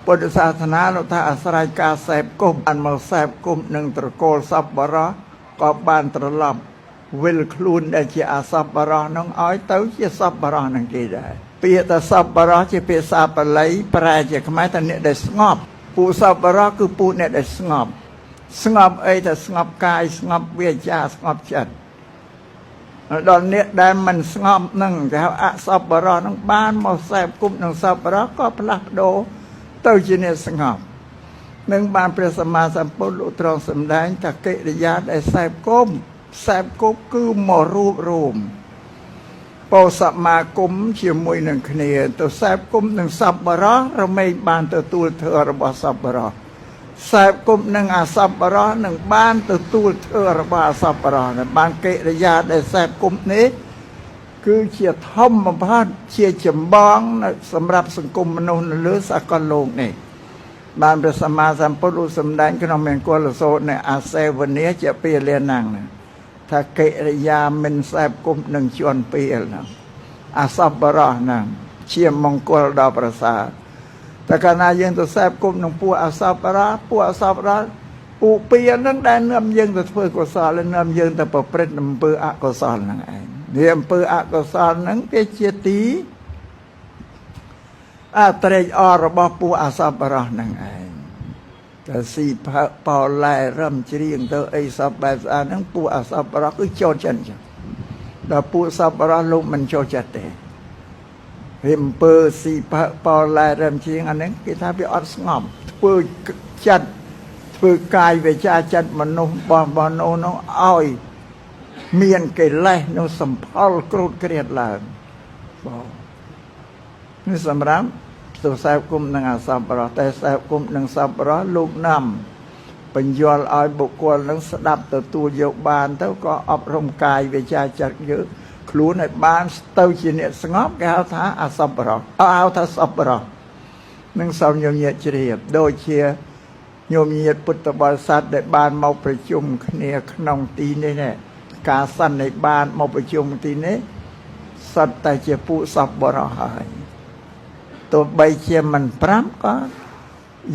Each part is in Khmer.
ពុទ្ធសាសនាលោកថាអាស្រ័យការសែបគុំបានមកសែបគុំនឹងត្រកូលសប្បុរសក៏បានត្រឡប់វិលខ្លួនដែលជាអសប្បុរសនឹងឲ្យទៅជាសប្បុរសនឹងគេដែរពាក្យថាសប្បុរសជាភាសាបាលីប្រែជាខ្មែរថាអ្នកដែលស្ងប់ពួកសប្បុរសគឺពួកអ្នកដែលស្ងប់អីថាស្ងប់កាយស្ងប់វាចាស្ងប់ចិត្តដល់អ្នកដែលមិនស្ងប់នឹងគេហៅអសប្បុរសនឹងបានមកសែបគុំនឹងសប្បុរសក៏ផ្លាស់ប្ដូរទៅជាអ្នកស្ងប់នឹងបានព្រះសម្មាសម្ពុទ្ធលោកទ្រង់សម្ដែងថាកិរិយាដែលសែបគុំគឺមករួបរวมពោសមាគមជាមួយនឹងគ្នាទៅសែបគុំនឹងសប្បុរសរមែងបានទទួលធ្វើរបស់សប្បុរសសែបគុំនឹងអសប្បុរសនឹងបានទទួលធ្វើរបស់អសប្បុរសបានកិរិយាដែលសែបគុំនេះគឺជាធំបំផុតជាចម្បងសម្រាប់សង្គមមនុស្សនៅលើសកលលោកនេះបានព្រះសម្មាសម្ពុទ្ធឧសម្ដែងក្នុងមង្គលសូត្រនៃអាសេវនីជាពាលាណាំងថាកិរិយាមិនសែបគុំនឹងជន់ពាលហ្នឹងអសប្បុរសហ្នឹងជាមង្គលដល់ប្រសើរតែកាលណាយើងទៅសែបគុំនឹងពួកអសប្បុរសពួកពាលហ្នឹងដែលនាំយើងទៅធ្វើកុសលនាំយើងទៅប្រព្រឹត្តអំពើអកុសលហ្នឹងឯងនេះអំពើអកុសលហ្នឹងវាជាទីត្រេកអររបស់ពួកអសប្បុរសហ្នឹងឯងតែស៊ីផើប៉ោឡែរំច្រៀងទៅអីសពបែបស្អាតហ្នឹងពួកអសប្បុរសគឺចូលចិត្តចឹងដល់ពួកសប្បុរសលោកមិនចូលចិត្តទេអំពើស៊ីផើប៉ោឡែរំច្រៀងអាហ្នឹងគេថាវាអត់ស្ងប់ធ្វើចិត្តធ្វើកាយវាចាចិត្តមនុស្សរបស់នោះឲ្យមានកិលេសនោះសម្ផលគ្រូតក្រៀតឡើងបងនេះសម្រាប់ទៅសែបគុំនឹងអសប្បុរសតែសែបគុំនឹងសប្បុរសលោកនាំបញ្យល់ឲ្យបុគ្គលនឹងស្ដាប់ទទួលយកបានទៅក៏អប់រំកាយវាចាចិត្តយើងខ្លួនឲ្យបានទៅជាអ្នកស្ងប់គេហៅថាអសប្បុរសហៅថាសប្បុរសនឹងសូមញោមញាតិជ្រាបដូចជាញោមញាតិពុទ្ធបរិស័ទដែលបានមកប្រជុំគ្នាក្នុងទីនេះណាការសន្និបាតមកប្រជុំទីនេះសុទ្ធតែជាពួកសប្បុរសហើយទោះបីជាមិនប្រាប់ក៏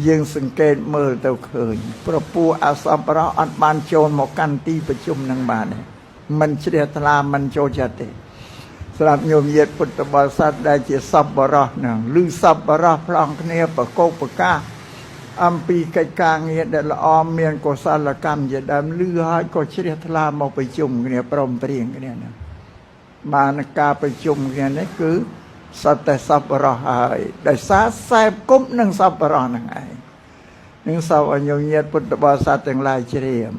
យើងសង្កេតមើលទៅឃើញប្រពួកអសប្បុរសអត់បានចូលមកកាន់ទីប្រជុំនឹងបានទេមិនជ្រះថ្លាមិនចូលចិត្តទេសម្រាប់ញោមញាតិពុទ្ធបរិស័ទដែលជាសប្បុរសហ្នឹងឬសប្បុរសផ្លង់គ្នាប្រកោកប្រកាសអំពីកិច្ចការងារដែលល្អមានកុសលកម្មជាដើមលឺហើយក៏ជ្រះថ្លាមកប្រជុំគ្នាព្រមព្រៀងគ្នាហ្នឹងបានការប្រជុំគ្នានេះគឺសត្វតែសប្បុរសហើយដោយសារសែបគុំនឹងសប្បុរសហ្នឹងឯងនឹងសូមឲ្យញោមញាតិពុទ្ធបរិស័ទទាំងឡាយជ្រាប